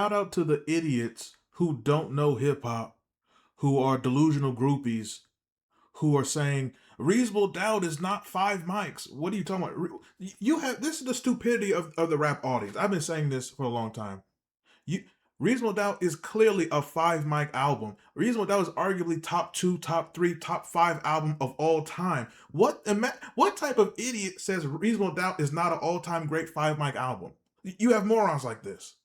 shout out to the idiots who don't know hip hop, who are delusional groupies, who are saying reasonable doubt is not five mics. What are you talking about? You have this is the stupidity of the rap audience. I've been saying this for a long time. You Reasonable Doubt is clearly a five mic album. Reasonable Doubt is arguably top two, top three, top five album of all time. What type of idiot says Reasonable Doubt is not an all time great five mic album? You have morons like this.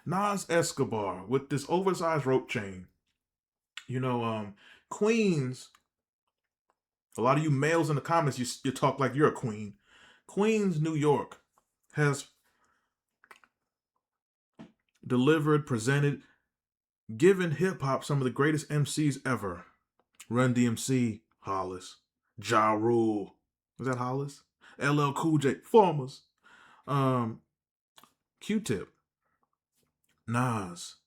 Nas Escobar with this oversized rope chain. You know, Queens. A lot of you males in the comments, you talk like you're a queen. Queens, New York, has delivered, presented, given hip hop some of the greatest MCs ever. Run DMC, Hollis. Ja Rule, was that Hollis? LL Cool J, Farmers. Um, Q-Tip, Nas,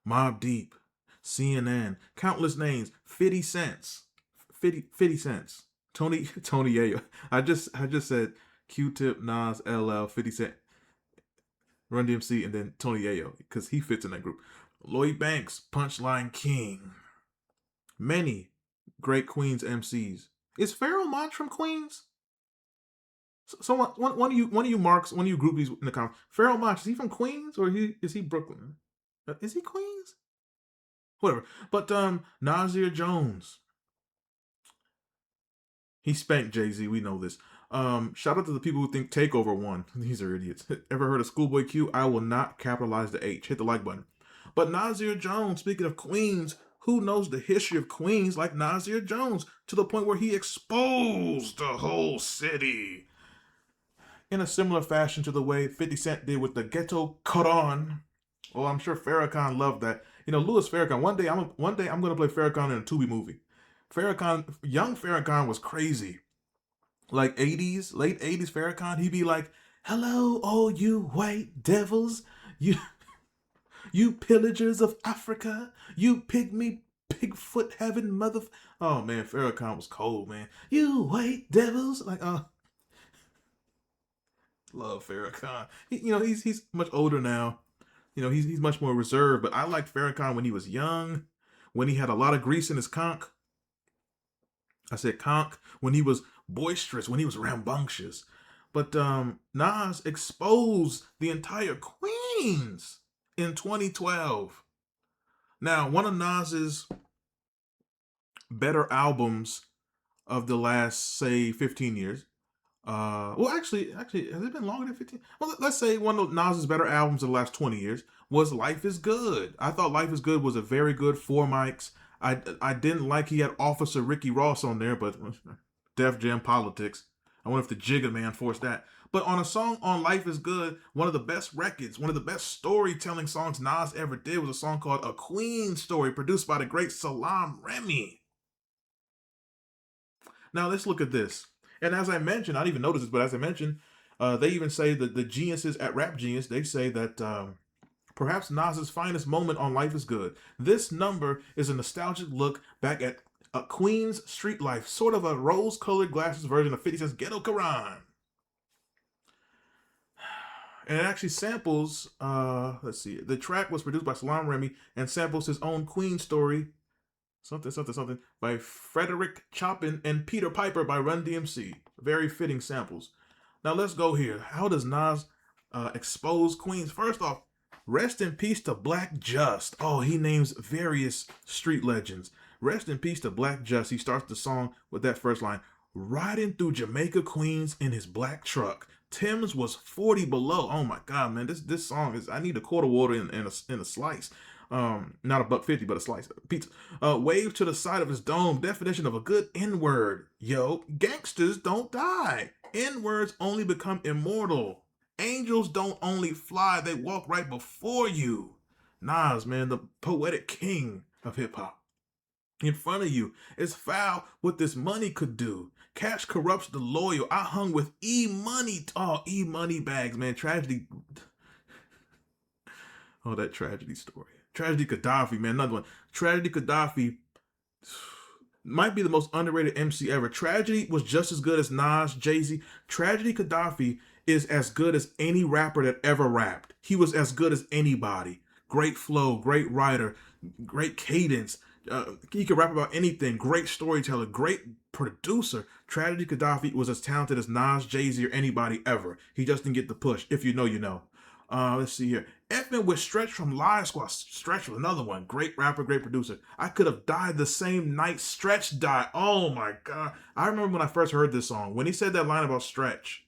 Mobb Deep, CNN, countless names. 50 cents, 50 cents. Tony Yayo. I just said Q-Tip, Nas, LL, 50 Cent, Run DMC, and then Tony Yayo because he fits in that group. Lloyd Banks, Punchline King. Many great Queens MCs. Is Pharoah Monch from Queens? So one of you marks, one of you groupies in the comments. Pharoah Monch, is he from Queens or is he Brooklyn? Is he Queens? Whatever. But Nasir Jones, he spanked Jay-Z. We know this. Shout out to the people who think Takeover won. These are idiots. Ever heard of Schoolboy Q? I will not capitalize the H. Hit the like button. But Nasir Jones, speaking of Queens, who knows the history of Queens like Nasir Jones to the point where he exposed the whole city in a similar fashion to the way 50 Cent did with the Ghetto Quran. Well, I'm sure Farrakhan loved that. You know, Louis Farrakhan. One day I'm gonna play Farrakhan in a Tubi movie. Young Farrakhan was crazy. Like 80s, late 80s Farrakhan, he'd be like, "Hello, all you white devils, you you pillagers of Africa, you pygmy pigfoot having mother." Oh man, Farrakhan was cold, man. You white devils, like love Farrakhan. He's much older now. He's much more reserved. But I liked Farrakhan when he was young, when he had a lot of grease in his conch. I said conch when he was boisterous, when he was rambunctious. But Nas exposed the entire Queens in 2012. Now, one of Nas's better albums of the last, say, 15 years. Well, actually, has it been longer than 15? Well, let's say one of Nas's better albums of the last 20 years was Life is Good. I thought Life is Good was a very good four mics. I didn't like he had Officer Ricky Ross on there, but Def Jam politics. I wonder if the Jigga Man forced that. But on a song on Life is Good, one of the best records, one of the best storytelling songs Nas ever did was a song called A Queen Story, produced by the great Salaam Remi. Now let's look at this. And as I mentioned, I didn't even notice this, but as I mentioned, they even say that the geniuses at Rap Genius, they say that perhaps Nas's finest moment on Life is Good. This number is a nostalgic look back at a Queen's street life, sort of a rose-colored glasses version of 50 Cent's Ghetto Quran. And it actually samples, let's see, the track was produced by Salaam Remi and samples his own Queen story, something by Frederick Chopin and Peter Piper by Run DMC. Very fitting samples. Now let's go here. How does Nas expose Queens? First off, rest in peace to Black Just. Oh, he names various street legends. Rest in peace to Black Just. He starts the song with that first line. Riding through Jamaica, Queens in his black truck. Tim's was 40 below. Oh my God, man. This song is, I need a quart of water in a slice. Not a $1.50, but a slice of pizza. Wave to the side of his dome. Definition of a good N-word. Yo, gangsters don't die. N-words only become immortal. Angels don't only fly, they walk right before you. Nas, man, the poetic king of hip hop. In front of you, it's foul what this money could do. Cash corrupts the loyal. I hung with E-Money. Oh, E-Money bags, man. Tragedy. Oh, that tragedy story. Tragedy Gaddafi, man. Another one. Tragedy Gaddafi. might be the most underrated MC ever. Tragedy was just as good as Nas, Jay-Z. Tragedy Gaddafi is as good as any rapper that ever rapped. He was as good as anybody. Great flow, great writer, great cadence. He could rap about anything. Great storyteller, great producer. Tragedy Gaddafi was as talented as Nas, Jay-Z, or anybody ever. He just didn't get the push. If you know, you know. Let's see here. Effing with Stretch from Live Squad. Stretch was another one. Great rapper, great producer. I could have died the same night Stretch died. Oh my God. I remember when I first heard this song. When he said that line about Stretch.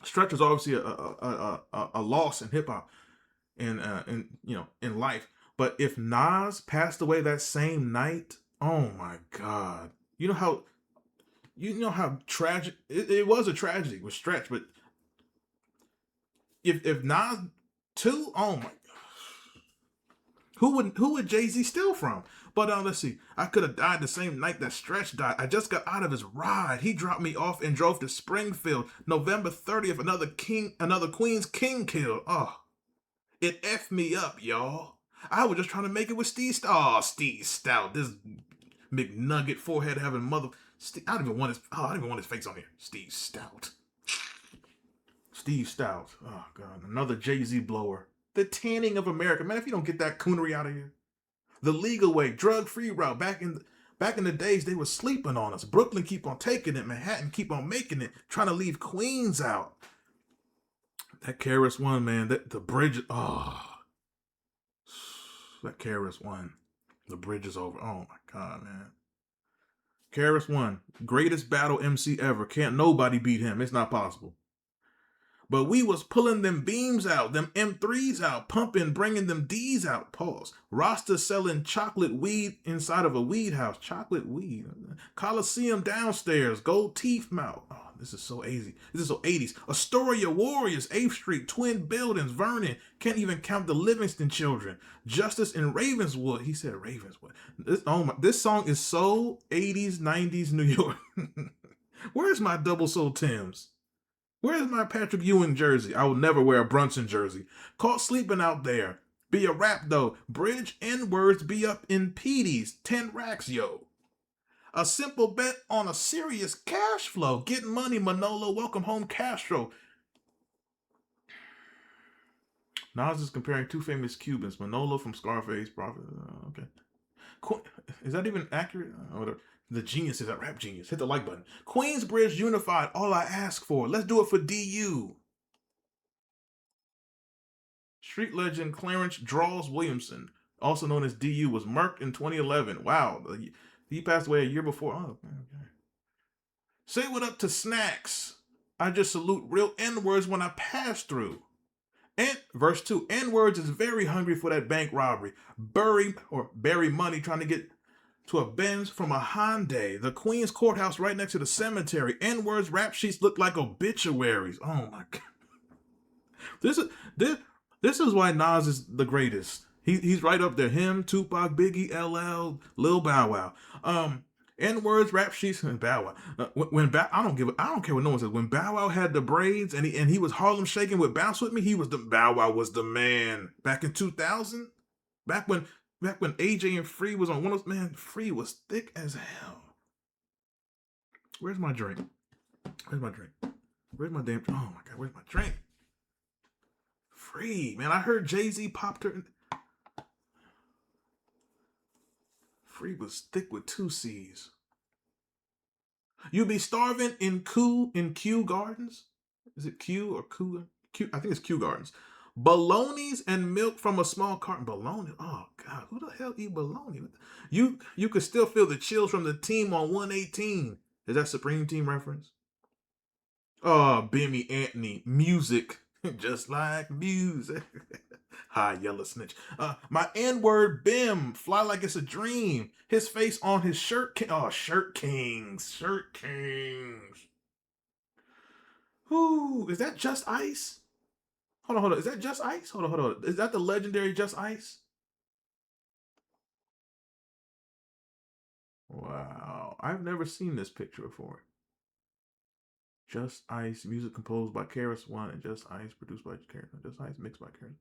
Stretch was obviously a loss in hip hop and in life. But if Nas passed away that same night, oh my God. You know how tragic it was, a tragedy with Stretch, but if Nas too, oh my, who would Jay-Z steal from? But let's see. I could have died the same night that Stretch died. I just got out of his ride. He dropped me off and drove to Springfield. November 30th, another Queen's King killed. Oh, it effed me up, y'all. I was just trying to make it with Steve Stout. Oh, Steve Stout, this McNugget forehead having mother. I don't even want his face on here. Steve Stout. Steve Stout. Oh God, another Jay-Z blower. The tanning of America, man. If you don't get that coonery out of here, the legal way, drug-free route. Back in the days, they were sleeping on us. Brooklyn keep on taking it. Manhattan keep on making it. Trying to leave Queens out. That KRS-One, man. The bridge. Oh, that KRS-One. The bridge is over. Oh my God, man. KRS-One, greatest battle MC ever. Can't nobody beat him. It's not possible. But we was pulling them beams out, them M3s out, pumping, bringing them Ds out. Pause. Rasta selling chocolate weed inside of a weed house. Chocolate weed. Coliseum downstairs. Gold teeth mouth. Oh, this is so easy. This is so 80s. Astoria Warriors. 8th Street. Twin buildings. Vernon. Can't even count the Livingston children. Justice in Ravenswood. He said Ravenswood. This song is so 80s, 90s New York. Where's my double soul Timbs? Where's my Patrick Ewing jersey? I will never wear a Brunson jersey. Caught sleeping out there. Be a rap though. Bridge N-words be up in Petey's. 10 racks, yo. A simple bet on a serious cash flow. Get money, Manolo. Welcome home, Castro. Nas is comparing two famous Cubans. Manolo from Scarface. Prophet. Okay. Is that even accurate? Whatever. The genius is that rap genius. Hit the like button. Queensbridge Unified, all I ask for. Let's do it for DU. Street legend Clarence Draws Williamson, also known as DU, was murked in 2011. Wow. He passed away a year before. Oh, okay. Say what up to Snacks. I just salute real N-words when I pass through. And verse 2, N-words is very hungry for that bank robbery. Bury money trying to get to a Benz from a Hyundai. The Queens Courthouse right next to the cemetery. N-words rap sheets look like obituaries. Oh my God. This is why Nas is the greatest. He's right up there. Him, Tupac, Biggie, LL, Lil Bow Wow. N-words, rap sheets, and Bow Wow. I don't care what no one says. When Bow Wow had the braids and he was Harlem shaking with Bounce With Me, Bow Wow was the man. Back in 2000, back when AJ and Free was on one of those, man, Free was thick as hell. Where's my drink? Where's my drink? Where's my damn, oh my God, where's my drink? Free, man, I heard Jay-Z popped her. Free was thick with 2 C's. You be starving in Kew Gardens? Is it Q or Q? I think it's Kew Gardens. Bolognas and milk from a small carton. Bologna. Oh God, who the hell eat bologna? You could still feel the chills from the team on 118. Is that Supreme Team reference? Oh, Bimmy Anthony, music, just like music. Hi, yellow snitch. My N-word Bim, fly like it's a dream. His face on his shirt. Shirt Kings. Whoo, is that Just Ice? Hold on. Is that Just Ice? Hold on. Is that the legendary Just Ice? Wow. I've never seen this picture before. Just Ice, music composed by KRS-One, and Just Ice, produced by KRS-One. Just Ice, mixed by KRS.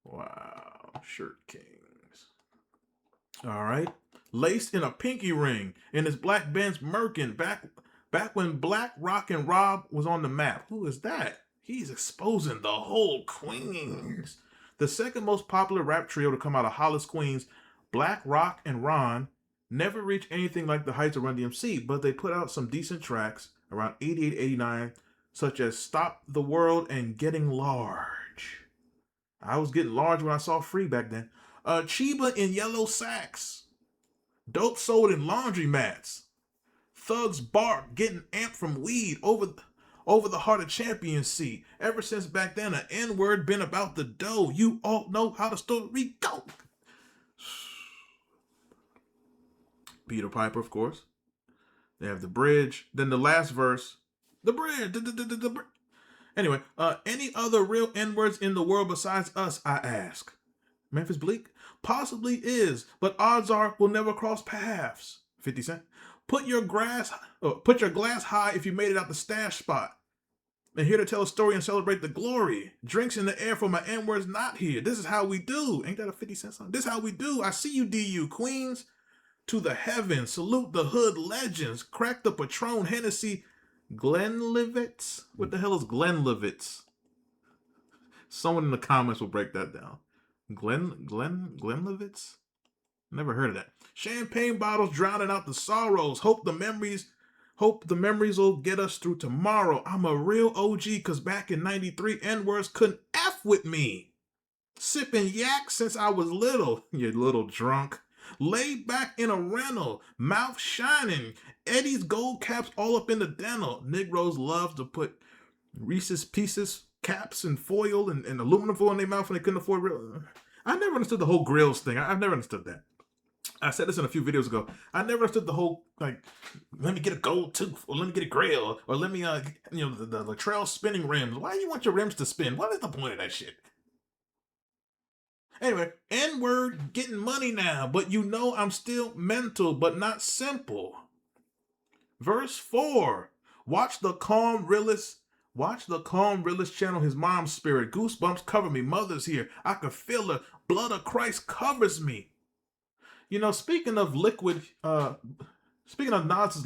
Wow. Shirt Kings. All right. Laced in a pinky ring in his black Benz Merkin back when Black Rock and Rob was on the map. Who is that? He's exposing the whole Queens. The second most popular rap trio to come out of Hollis, Queens, Black Rock and Ron, never reached anything like the heights of Run DMC, but they put out some decent tracks around 88, 89, such as Stop the World and Getting Large. I was getting large when I saw Free back then. Chiba in Yellow Sacks. Dope sold in laundromats. Thugs bark getting amped from weed over the Heart of Champions seat. Ever since back then, an N-word been about the dough. You all know how the story go. Peter Piper, of course. They have the bridge. Then the last verse. The bridge. The bridge. Anyway, any other real N-words in the world besides us, I ask? Memphis Bleak? Possibly is, but odds are we'll never cross paths. 50 Cent? Put your glass high if you made it out the stash spot. And here to tell a story and celebrate the glory. Drinks in the air for my N-words not here. This is how we do. Ain't that a 50 Cent song? This is how we do. I see you, DU. Queens to the heavens. Salute the hood legends. Crack the Patron Hennessy. Glenlivet's? What the hell is Glenlivet's? Someone in the comments will break that down. Glenlivet's? Never heard of that. Champagne bottles drowning out the sorrows. Hope the memories will get us through tomorrow. I'm a real OG cause back in 93 N-words couldn't F with me. Sipping yak since I was little, you little drunk. Laid back in a rental, mouth shining. Eddie's gold caps all up in the dental. Negroes love to put Reese's Pieces caps and foil and aluminum foil in their mouth when they couldn't afford real. I never understood the whole grills thing. I've never understood that. I said this in a few videos ago. I never understood the whole, like, let me get a gold tooth, or let me get a grill, or let me, the Latrell spinning rims. Why do you want your rims to spin? What is the point of that shit? Anyway, N-word getting money now, but you know I'm still mental, but not simple. Verse 4. Watch the calm realist channel his mom's spirit. Goosebumps cover me. Mother's here. I can feel the blood of Christ covers me. You know, speaking of Nas's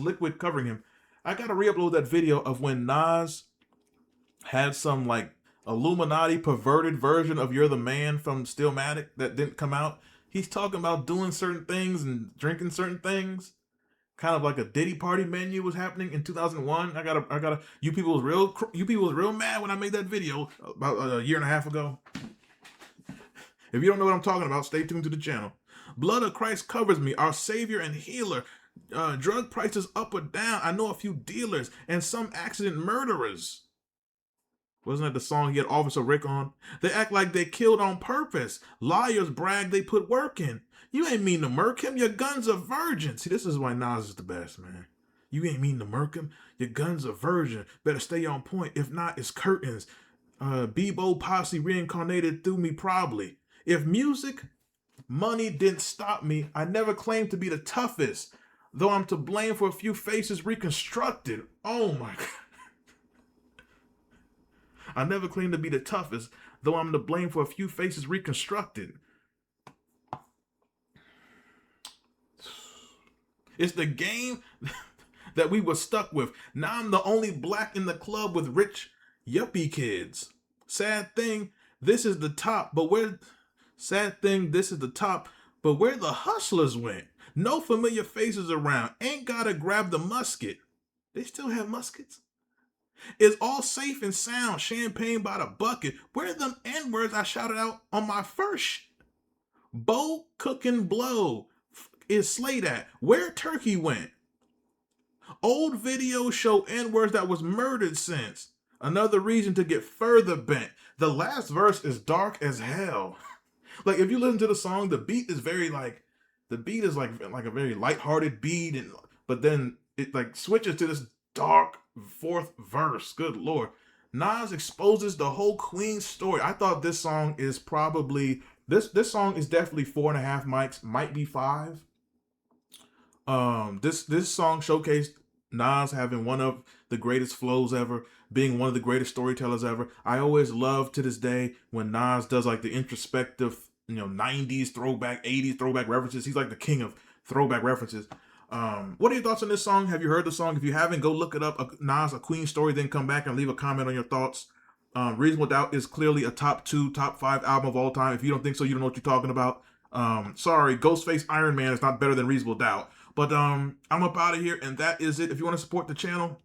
liquid covering him, I gotta re-upload that video of when Nas had some like Illuminati perverted version of You're the Man from Stillmatic that didn't come out. He's talking about doing certain things and drinking certain things. Kind of like a Diddy party menu was happening in 2001. I gotta. You people was real mad when I made that video about a year and a half ago. If you don't know what I'm talking about, stay tuned to the channel. Blood of Christ covers me, our savior and healer. Drug prices up or down. I know a few dealers and some accident murderers. Wasn't that the song he had Officer Rick on? They act like they killed on purpose. Liars brag they put work in. You ain't mean to murk him. Your gun's a virgin. See, this is why Nas is the best, man. You ain't mean to murk him. Your gun's a virgin. Better stay on point. If not, it's curtains. Bebo Posse reincarnated through me probably. If music, money didn't stop me, I never claimed to be the toughest. Though I'm to blame for a few faces reconstructed. Oh my God. I never claimed to be the toughest, though I'm to blame for a few faces reconstructed. It's the game that we were stuck with. Now I'm the only black in the club with rich yuppie kids. Sad thing, this is the top, but where the hustlers went. No familiar faces around. Ain't gotta grab the musket. They still have muskets? It's all safe and sound. Champagne by the bucket. Where them N-words I shouted out on my first? Bo cooking blow is Slay that. Where Turkey went? Old videos show N-words that was murdered since. Another reason to get further bent. The last verse is dark as hell. Like if you listen to the song, the beat is like a very lighthearted beat, but then it like switches to this dark fourth verse. Good Lord. Nas exposes the whole Queen story. I thought this song is probably this song is definitely 4.5 mics, might be 5. This song showcased Nas having one of the greatest flows ever, being one of the greatest storytellers ever. I always love to this day when Nas does like the introspective, 90s throwback, 80s throwback references. He's like the king of throwback references. What are your thoughts on this song? Have you heard the song? If you haven't, go look it up. Nas, A Queen Story, then come back and leave a comment on your thoughts. Reasonable Doubt is clearly a top 2, top 5 album of all time. If you don't think so, you don't know what you're talking about. Sorry, Ghostface Iron Man is not better than Reasonable Doubt. But I'm up out of here, and that is it. If you want to support the channel,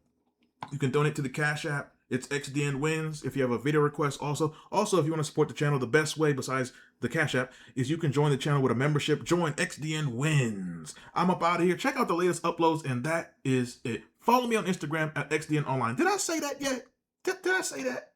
you can donate to the Cash App. It's XDN Wins. If you have a video request, also if you want to support the channel, the best way besides the Cash App is you can join the channel with a membership. Join XDN Wins. I'm up out of here. Check out the latest uploads, and that is it. Follow me on Instagram at XDN Online. Did I say that yet? Did I say that?